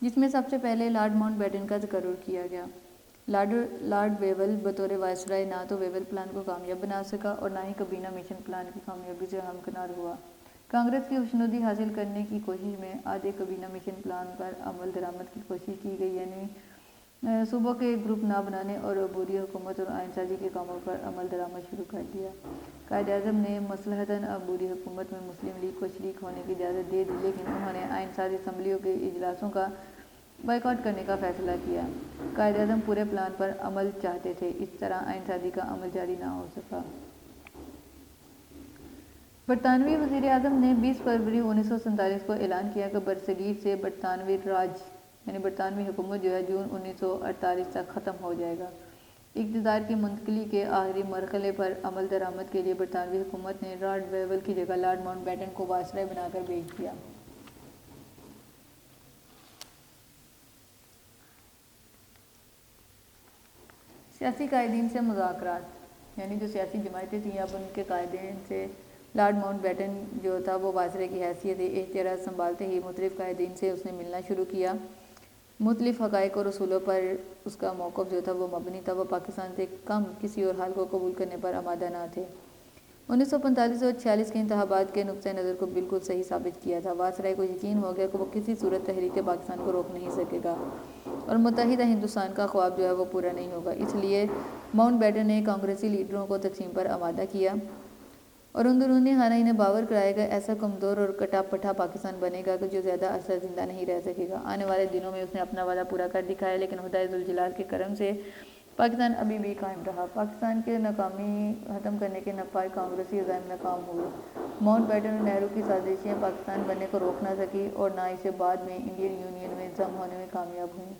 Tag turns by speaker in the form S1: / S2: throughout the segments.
S1: جس میں سب سے پہلے لارڈ ماؤنٹ بیٹن کا تقرر کیا گیا۔ لارڈ ویول بطور وائسرائے نہ تو ویول پلان کو کامیاب بنا سکا اور نہ ہی کابینہ مشن پلان کی کامیابی سے ہمکنار ہوا۔ کانگریس کی خوشنودی حاصل کرنے کی کوشش میں آدھے کابینہ مشن پلان پر عمل درآمد کی کوشش کی گئی، یعنی صوبوں کے گروپ نہ بنانے اور عبوری حکومت اور آئین سازی کے کاموں پر عمل درآمد شروع کر دیا۔ قائد اعظم نے مصلحتاً عبوری حکومت میں مسلم لیگ کو شریک ہونے کی اجازت دے دی، لیکن انہوں نے آئین ساز اسمبلیوں کے اجلاسوں کا بائیکاٹ کرنے کا فیصلہ کیا۔ قائد اعظم پورے پلان پر عمل چاہتے تھے، اس طرح آئین سازی کا عمل جاری نہ ہو سکا۔ برطانوی وزیر اعظم نے 20 فروری 1947 کو اعلان کیا کہ برصغیر سے برطانوی راج یعنی برطانوی حکومت جو ہے جون 1948 تک ختم ہو جائے گا۔ اقتدار کی منتقلی کے آخری مرحلے پر عمل درآمد کے لیے برطانوی حکومت نے لارڈ ویول کی جگہ لارڈ ماؤنٹ بیٹن کو وائسرائے بنا کر بھیج دیا۔ سیاسی قائدین سے مذاکرات، یعنی جو سیاسی جماعتیں تھیں اب ان کے قائدین سے لارڈ ماؤنٹ بیٹن جو تھا وہ وائسرائے کی حیثیت اختیارات سنبھالتے ہی مختلف قائدین سے اس نے ملنا شروع کیا۔ مختلف حقائق اور اصولوں پر اس کا موقف جو تھا وہ مبنی تھا، وہ پاکستان سے کم کسی اور حال کو قبول کرنے پر آمادہ نہ تھے۔ 1945 اور 46 کے انتخابات کے نقطہ نظر کو بالکل صحیح ثابت کیا تھا۔ وائسرائے کو یقین ہو گیا کہ وہ کسی صورت تحریک پاکستان کو روک نہیں سکے گا اور متحدہ ہندوستان کا خواب جو ہے وہ پورا نہیں ہوگا۔ اس لیے ماؤنٹ بیٹن نے کانگریسی لیڈروں کو تقسیم پر آمادہ کیا اور اندرونی خانہ انہیں باور کرایا کہ ایسا کمزور اور کٹا پٹھا پاکستان بنے گا کہ جو زیادہ عرصہ زندہ نہیں رہ سکے گا۔ آنے والے دنوں میں اس نے اپنا وعدہ پورا کر دکھایا، لیکن خدائے ذوالجلال کے کرم سے پاکستان ابھی بھی قائم رہا۔ پاکستان کے ناکامی ختم کرنے کے نپائے کانگریسی عزائم ناکام ہوئے۔ ماؤنٹ بیٹن اور نہرو کی سازشیں پاکستان بننے کو روک نہ سکی اور نہ اسے بعد میں انڈین یونین میں ضم ہونے میں کامیاب ہوئیں۔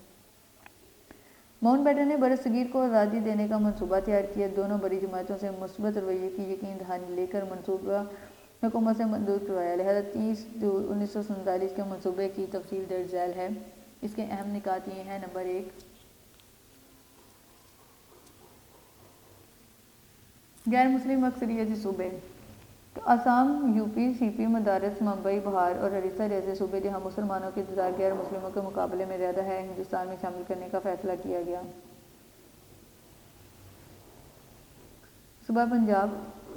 S1: ماؤنٹ بیٹن نے برصغیر کو آزادی دینے کا منصوبہ تیار کیا۔ دونوں بڑی جماعتوں سے مثبت رویے کی یقین دہانی لے کر منصوبہ حکومت سے منظور کروایا، لہذا 30 جون 1947 کے منصوبے کی تفصیل درج ذیل ہے۔ اس کے اہم نکات یہ ہیں: نمبر 1، غیر مسلم اکثریتی صوبے: آسام، یوپی، سی پی، مدارس، ممبئی، بہار اور اڑیسہ جیسے صوبے جہاں مسلمانوں کی تعداد غیر مسلموں کے مقابلے میں زیادہ ہے، ہندوستان میں شامل کرنے کا فیصلہ کیا گیا۔ صوبہ پنجاب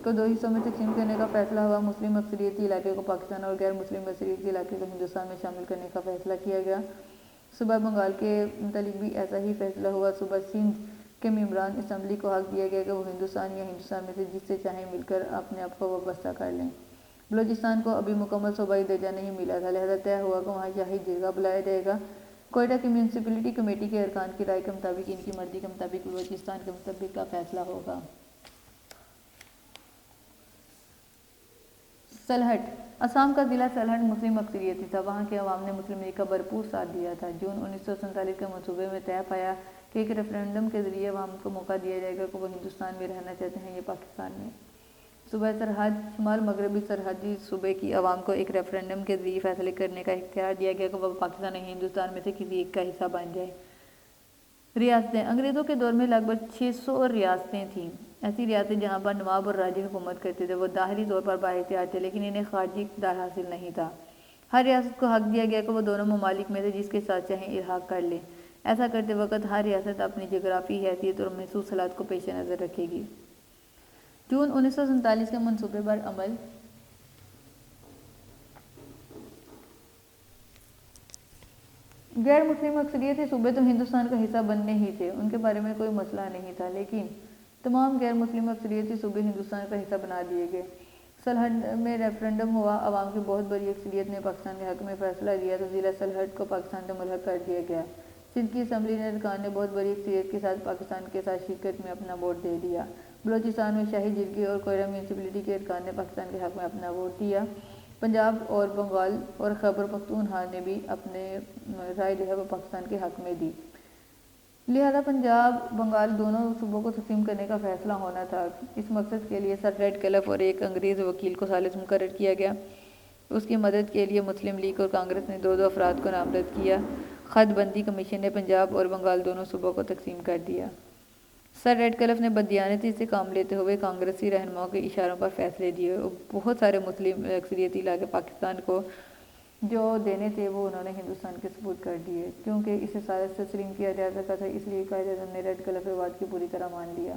S1: کو 2 حصوں میں تقسیم کرنے کا فیصلہ ہوا۔ مسلم اکثریتی علاقے کو پاکستان اور غیر مسلم اکثریتی علاقے کو ہندوستان میں شامل کرنے کا فیصلہ کیا گیا۔ صوبہ بنگال کے متعلق بھی ایسا ہی فیصلہ ہوا۔ صوبہ سندھ کے ممبران اسمبلی کو حق دیا گیا کہ وہ ہندوستان یا ہندوستان میں سے جس سے چاہیں مل کر اپنے آپ کو وابستہ کر لیں۔ بلوچستان کو ابھی مکمل صوبائی درجہ نہیں ملا تھا، لہذا طے ہوا کہ وہاں شاہی جرگہ بلایا جائے گا۔ کوئٹہ کی میونسپلٹی کمیٹی کے ارکان کی رائے کے مطابق ان کی مرضی کے مطابق بلوچستان کے مستقبل کا فیصلہ ہوگا۔ سلہٹ: آسام کا ضلع سلہٹ مسلم اکثریتی تھا، وہاں کے عوام نے مسلم لیگ کا بھرپور ساتھ دیا تھا۔ جون 1947 کے منصوبے میں طے پایا کہ ایک ریفرنڈم کے ذریعے عوام کو موقع دیا جائے گا کہ وہ ہندوستان میں رہنا چاہتے ہیں یا پاکستان میں۔ صوبہ سرحد: شمال مغربی سرحدی صوبے کی عوام کو ایک ریفرنڈم کے ذریعے فیصلے کرنے کا اختیار دیا گیا کہ وہ پاکستان یا ہندوستان میں سے کسی ایک کا حصہ بن جائے۔ ریاستیں: انگریزوں کے دور میں لگ بھگ 600 ریاستیں تھیں۔ ایسی ریاستیں جہاں پر نواب اور راجے حکومت کرتے تھے، وہ ظاہری طور پر بااختیار تھے، لیکن انہیں خارجی اقتدار حاصل نہیں تھا۔ ہر ریاست کو حق دیا گیا کہ وہ دونوں ممالک میں سے جس کے ساتھ چاہیں الحاق کر لے۔ ایسا کرتے وقت ہر ریاست اپنی جغرافیائی حیثیت اور محسوس حالات کو پیش نظر رکھے گی۔ جون 1947 کے منصوبے پر عمل: غیر مسلم اکثریتی صوبے تو ہندوستان کا حصہ بننے ہی تھے، ان کے بارے میں کوئی مسئلہ نہیں تھا، لیکن تمام غیر مسلم اکثریتی صوبے ہندوستان کا حصہ بنا دیے گئے۔ سلہٹ میں ریفرنڈم ہوا، عوام کی بہت بڑی اکثریت نے پاکستان کے حق میں فیصلہ دیا تو ضلع سلہٹ کو پاکستان سے ملحق کر دیا گیا۔ سندھ کی اسمبلی نے ارکان نے بہت بڑی اکثریت کے ساتھ پاکستان کے ساتھ شرکت میں اپنا ووٹ دے دیا۔ بلوچستان میں شاہی جرگے اور کوئٹہ میونسپلٹی کے ارکان نے پاکستان کے حق میں اپنا ووٹ دیا۔ پنجاب اور بنگال اور خیبر پختونخوا نے بھی اپنے رائے جو ہے وہ پاکستان کے حق میں دی، لہذا پنجاب بنگال دونوں صوبوں کو تقسیم کرنے کا فیصلہ ہونا تھا۔ اس مقصد کے لیے سر ریڈ کلف اور ایک انگریز وکیل کو ثالث مقرر کیا گیا۔ اس کی مدد کے لیے مسلم لیگ اور کانگریس نے 2 افراد کو نامزد کیا۔ خط بندی کمیشن نے پنجاب اور بنگال دونوں صوبوں کو تقسیم کر دیا۔ سر ریڈ کلف نے بددیانتی سے کام لیتے ہوئے کانگریسی رہنماؤں کے اشاروں پر فیصلے دیے اور بہت سارے مسلم اکثریتی علاقے پاکستان کو جو دینے تھے وہ انہوں نے ہندوستان کے سپرد کر دیے، کیونکہ اسے سارے سے تسلیم کیا جا سکا تھا، اس لیے قائد اعظم نے ریڈ کلف روایت کی پوری طرح مان لیا۔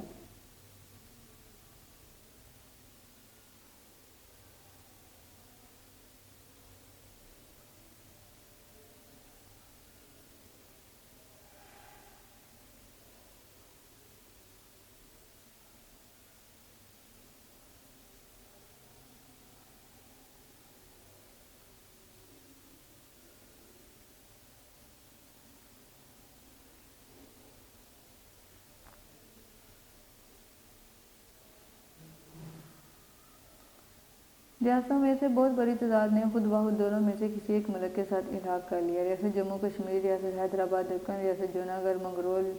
S1: ریاستوں میں سے بہت بڑی تعداد نے خود بخود دونوں میں سے کسی ایک ملک کے ساتھ الحاق کر لیا۔ ریاست جموں کشمیر، ریاست حیدرآباد دکن، ریاست جوناگڑھ منگرول،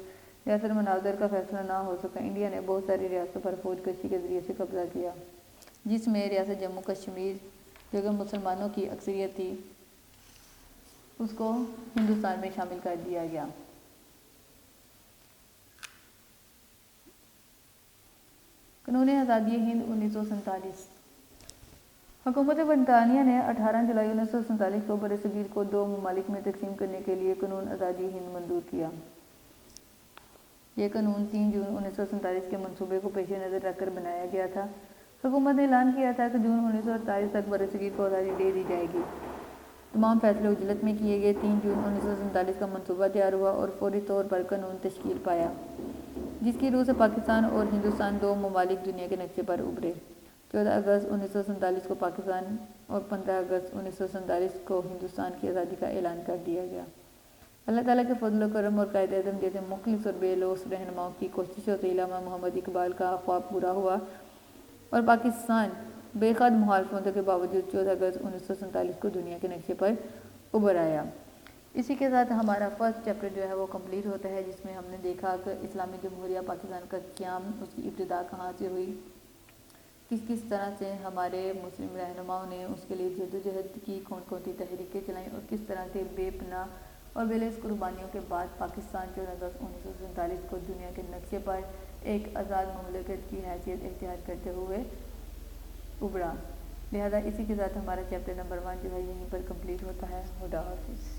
S1: ریاست مناظر کا فیصلہ نہ ہو سکا۔ انڈیا نے بہت ساری ریاستوں پر فوج کشی کے ذریعے سے قبضہ کیا، جس میں ریاست جموں کشمیر جو کہ مسلمانوں کی اکثریت تھی اس کو ہندوستان میں شامل کر دیا گیا۔ قانون آزادی ہند 1947۔ حکومت برطانیہ نے 18 جولائی 1947 کو برصغیر کو 2 ممالک میں تقسیم کرنے کے لیے قانون آزادی ہند منظور کیا۔ یہ قانون 3 جون 1947 کے منصوبے کو پیش نظر رکھ کر بنایا گیا تھا۔ حکومت نے اعلان کیا تھا کہ جون 1948 تک برصغیر کو آزادی دے دی جائے گی۔ تمام فیصلے اجلت میں کیے گئے۔ 3 جون 1947 کا منصوبہ تیار ہوا اور فوری طور پر قانون تشکیل پایا، جس کی روح سے پاکستان اور ہندوستان 2 ممالک دنیا کے نقشے پر ابھرے۔ 14 اگست 1947 کو پاکستان اور 15 اگست 1947 کو ہندوستان کی آزادی کا اعلان کر دیا گیا۔ اللہ تعالیٰ کے فضل و کرم اور قائد اعظم جیسے مخلص اور بے لوث رہنماؤں کی کوششوں سے علامہ محمد اقبال کا خواب پورا ہوا اور پاکستان بے حد مخالفتوں کے باوجود 14 اگست 1947 کو دنیا کے نقشے پر ابھر آیا۔ اسی کے ساتھ ہمارا فرسٹ چیپٹر جو ہے وہ کمپلیٹ ہوتا ہے، جس میں ہم نے دیکھا کہ اسلامی جمہوریہ پاکستان کا قیام، اس کی ابتدا کہاں سے ہوئی، کس طرح سے ہمارے مسلم رہنماؤں نے اس کے لیے جدوجہد کی، کون کون سی تحریکیں چلائیں اور کس طرح سے بے پناہ اور بے لوث قربانیوں کے بعد پاکستان 14 اگست 1947 کو دنیا کے نقشے پر ایک آزاد مملکت کی حیثیت اختیار کرتے ہوئے ابھرا۔ لہذا اسی کے ساتھ ہمارا چیپٹر نمبر 1 جو ہے یہیں پر کمپلیٹ ہوتا ہے۔ خدا حافظ۔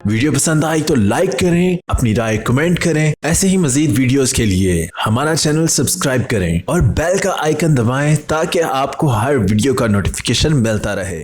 S2: ویڈیو پسند آئی تو لائک کریں، اپنی رائے کمنٹ کریں۔ ایسے ہی مزید ویڈیوز کے لیے ہمارا چینل سبسکرائب کریں اور بیل کا آئیکن دبائیں تاکہ آپ کو ہر ویڈیو کا نوٹیفیکیشن ملتا رہے۔